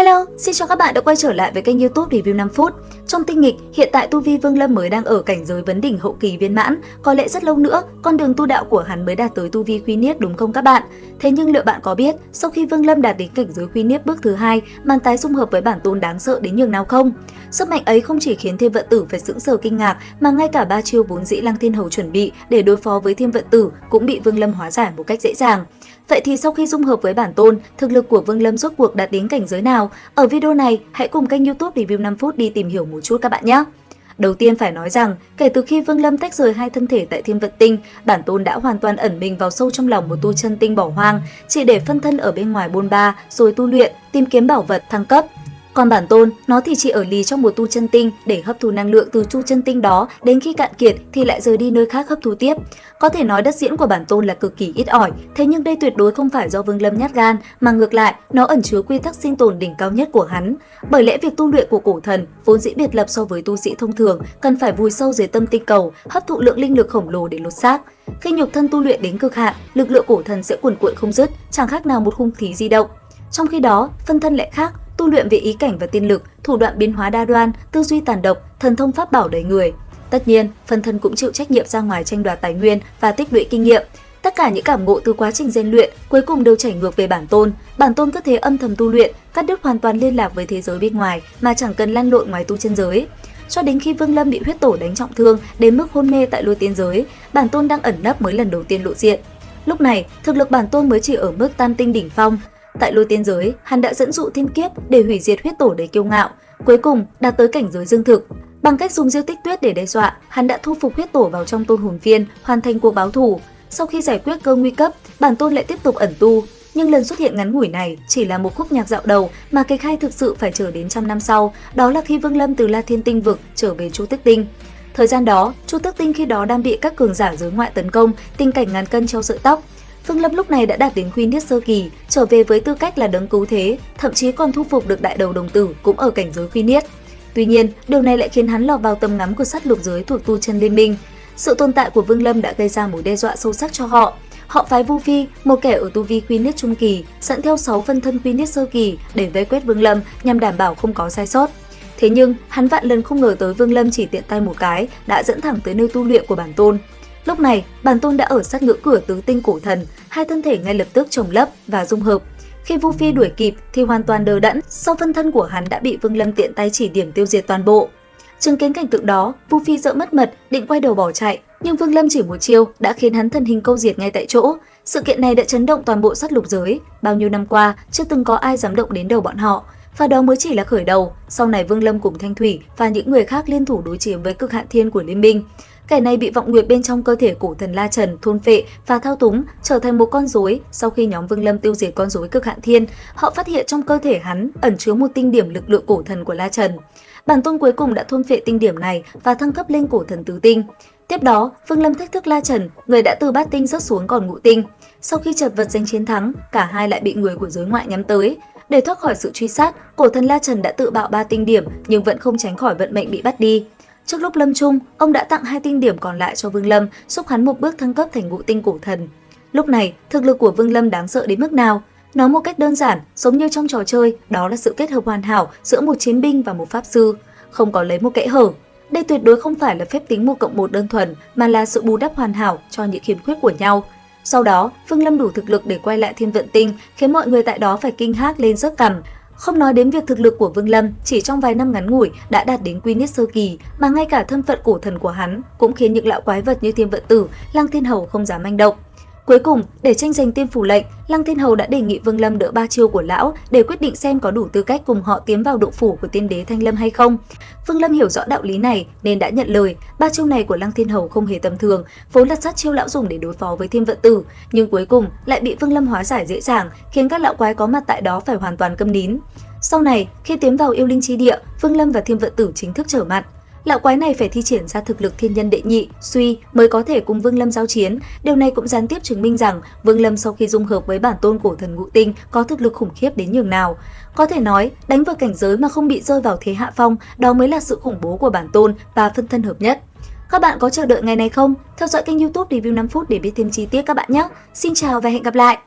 Hello, xin chào các bạn đã quay trở lại với kênh YouTube Review 5 phút. Trong tinh nghịch, hiện tại tu vi Vương Lâm mới đang ở cảnh giới vấn đỉnh hậu kỳ viên mãn, có lẽ rất lâu nữa con đường tu đạo của hắn mới đạt tới tu vi Quy Niết đúng không các bạn? Thế nhưng liệu bạn có biết, sau khi Vương Lâm đạt đến cảnh giới Quy Niết bước thứ 2, màn tái dung hợp với bản tôn đáng sợ đến nhường nào không? Sức mạnh ấy không chỉ khiến Thiên Vận Tử phải sững sờ kinh ngạc, mà ngay cả ba chiêu vốn dĩ Lăng Thiên Hầu chuẩn bị để đối phó với Thiên Vận Tử cũng bị Vương Lâm hóa giải một cách dễ dàng. Vậy thì sau khi dung hợp với bản tôn, thực lực của Vương Lâm rốt cuộc đạt đến cảnh giới nào? Ở video này, hãy cùng kênh YouTube Review 5 phút đi tìm hiểu một chút các bạn nhé! Đầu tiên phải nói rằng, kể từ khi Vương Lâm tách rời hai thân thể tại Thiên Vận Tinh, bản tôn đã hoàn toàn ẩn mình vào sâu trong lòng một tu chân tinh bỏ hoang, chỉ để phân thân ở bên ngoài bôn ba, rồi tu luyện, tìm kiếm bảo vật thăng cấp. Còn bản tôn, nó thì chỉ ở lì trong một tu chân tinh để hấp thu năng lượng từ tu chân tinh đó, đến khi cạn kiệt thì lại rời đi nơi khác hấp thu tiếp. Có thể nói đất diễn của bản tôn là cực kỳ ít ỏi, thế nhưng đây tuyệt đối không phải do Vương Lâm nhát gan, mà ngược lại, nó ẩn chứa quy tắc sinh tồn đỉnh cao nhất của hắn. Bởi lẽ việc tu luyện của cổ thần vốn dĩ biệt lập so với tu sĩ thông thường, cần phải vùi sâu dưới tâm tinh cầu, hấp thụ lượng linh lực khổng lồ để lột xác. Khi nhục thân tu luyện đến cực hạn, lực lượng cổ thần sẽ cuồn cuộn không dứt, chẳng khác nào một hung khí di động. Trong khi đó, phân thân lại khác, tu luyện về ý cảnh và tiên lực, thủ đoạn biến hóa đa đoan, tư duy tàn độc, thần thông pháp bảo đầy người. Tất nhiên, phân thân cũng chịu trách nhiệm ra ngoài tranh đoạt tài nguyên và tích lũy kinh nghiệm. Tất cả những cảm ngộ từ quá trình rèn luyện cuối cùng đều chảy ngược về bản tôn. Bản tôn cứ thế âm thầm tu luyện, cắt đứt hoàn toàn liên lạc với thế giới bên ngoài mà chẳng cần lăn lộn ngoài tu chân giới. Cho đến khi Vương Lâm bị huyết tổ đánh trọng thương đến mức hôn mê tại lôi tiên giới, bản tôn đang ẩn nấp mới lần đầu tiên lộ diện. Lúc này, thực lực bản tôn mới chỉ ở mức tam tinh đỉnh phong. Tại lôi tiên giới, hắn đã dẫn dụ thiên kiếp để hủy diệt huyết tổ đầy kiêu ngạo, cuối cùng đạt tới cảnh giới dương thực. Bằng cách dùng diêu tích tuyết để đe dọa, hắn đã thu phục huyết tổ vào trong tôn hồn phiên, hoàn thành cuộc báo thù. Sau khi giải quyết cơ nguy cấp, bản tôn lại tiếp tục ẩn tu, nhưng lần xuất hiện ngắn ngủi này chỉ là một khúc nhạc dạo đầu, mà kịch hay thực sự phải chờ đến trăm năm sau, đó là khi Vương Lâm từ La Thiên Tinh vực trở về Chu Tước Tinh. Thời gian đó, Chu Tước Tinh khi đó đang bị các cường giả giới ngoại tấn công, tình cảnh ngàn cân treo sợi tóc. Vương Lâm lúc này đã đạt đến Quy Niết sơ kỳ, trở về với tư cách là đấng cứu thế, thậm chí còn thu phục được đại đầu đồng tử cũng ở cảnh giới Quy Niết. Tuy nhiên, điều này lại khiến hắn lọt vào tầm ngắm của sát lục giới thuộc tu chân liên minh. Sự tồn tại của Vương Lâm đã gây ra mối đe dọa sâu sắc cho họ. Họ phái Vu Phi, một kẻ ở tu vi Quy Niết trung kỳ, dẫn theo 6 phân thân Quy Niết sơ kỳ để vây quét Vương Lâm nhằm đảm bảo không có sai sót. Thế nhưng, hắn vạn lần không ngờ tới Vương Lâm chỉ tiện tay một cái đã dẫn thẳng tới nơi tu luyện của bản tôn. Lúc này, bản tôn đã ở sát ngưỡng cửa tứ tinh cổ thần, hai thân thể ngay lập tức chồng lấp và dung hợp. Khi Vu Phi đuổi kịp thì hoàn toàn đờ đẫn, sau phân thân của hắn đã bị Vương Lâm tiện tay chỉ điểm tiêu diệt toàn bộ. Chứng kiến cảnh tượng đó, Vu Phi sợ mất mật, định quay đầu bỏ chạy, nhưng Vương Lâm chỉ một chiêu đã khiến hắn thân hình câu diệt ngay tại chỗ. Sự kiện này đã chấn động toàn bộ sát lục giới, bao nhiêu năm qua chưa từng có ai dám động đến đầu bọn họ. Và đó mới chỉ là khởi đầu, sau này Vương Lâm cùng Thanh Thủy và những người khác liên thủ đối chiến với Cực Hạn Thiên của liên minh. Kẻ này bị vọng nguyệt bên trong cơ thể cổ thần La Trần thôn phệ và thao túng, trở thành một con rối. Sau khi nhóm Vương Lâm tiêu diệt con rối Cực Hạn Thiên, họ phát hiện trong cơ thể hắn ẩn chứa một tinh điểm lực lượng cổ thần của La Trần. Bản tôn cuối cùng đã thôn phệ tinh điểm này và thăng cấp lên cổ thần tứ tinh. Tiếp đó, Vương Lâm thách thức La Trần, người đã từ bát tinh rớt xuống còn ngũ tinh. Sau khi chật vật giành chiến thắng, cả hai lại bị người của giới ngoại nhắm tới. Để thoát khỏi sự truy sát, cổ thần La Trần đã tự bạo 3 tinh điểm nhưng vẫn không tránh khỏi vận mệnh bị bắt đi. Trước lúc lâm chung, ông đã tặng 2 tinh điểm còn lại cho Vương Lâm, giúp hắn một bước thăng cấp thành ngũ tinh cổ thần. Lúc này, thực lực của Vương Lâm đáng sợ đến mức nào? Nói một cách đơn giản, giống như trong trò chơi, đó là sự kết hợp hoàn hảo giữa một chiến binh và một pháp sư, không có lấy một kẽ hở. Đây tuyệt đối không phải là phép tính 1+1 đơn thuần, mà là sự bù đắp hoàn hảo cho những khiếm khuyết của nhau. Sau đó, Vương Lâm đủ thực lực để quay lại Thiên Vận Tinh, khiến mọi người tại đó phải kinh hác lên giấc cằm. Không nói đến việc thực lực của Vương Lâm chỉ trong vài năm ngắn ngủi đã đạt đến Quy Niết sơ kỳ, mà ngay cả thân phận cổ thần của hắn cũng khiến những lão quái vật như Thiên Vận Tử, Lăng Thiên Hầu không dám manh động. Cuối cùng, để tranh giành tiên phủ lệnh, Lăng Thiên Hầu đã đề nghị Vương Lâm đỡ 3 chiêu của lão để quyết định xem có đủ tư cách cùng họ tiến vào động phủ của tiên đế Thanh Lâm hay không. Vương Lâm hiểu rõ đạo lý này nên đã nhận lời. 3 chiêu này của Lăng Thiên Hầu không hề tầm thường, vốn là sát chiêu lão dùng để đối phó với Thiên Vận Tử, nhưng cuối cùng lại bị Vương Lâm hóa giải dễ dàng, khiến các lão quái có mặt tại đó phải hoàn toàn câm nín. Sau này, khi tiến vào yêu linh chi địa, Vương Lâm và Thiên Vận Tử chính thức trở mặt. Lão quái này phải thi triển ra thực lực thiên nhân đệ nhị, suy mới có thể cùng Vương Lâm giao chiến. Điều này cũng gián tiếp chứng minh rằng Vương Lâm sau khi dung hợp với bản tôn cổ thần ngũ tinh có thực lực khủng khiếp đến nhường nào. Có thể nói, đánh vào cảnh giới mà không bị rơi vào thế hạ phong, đó mới là sự khủng bố của bản tôn và phân thân hợp nhất. Các bạn có chờ đợi ngày này không? Theo dõi kênh YouTube Review 5 phút để biết thêm chi tiết các bạn nhé. Xin chào và hẹn gặp lại!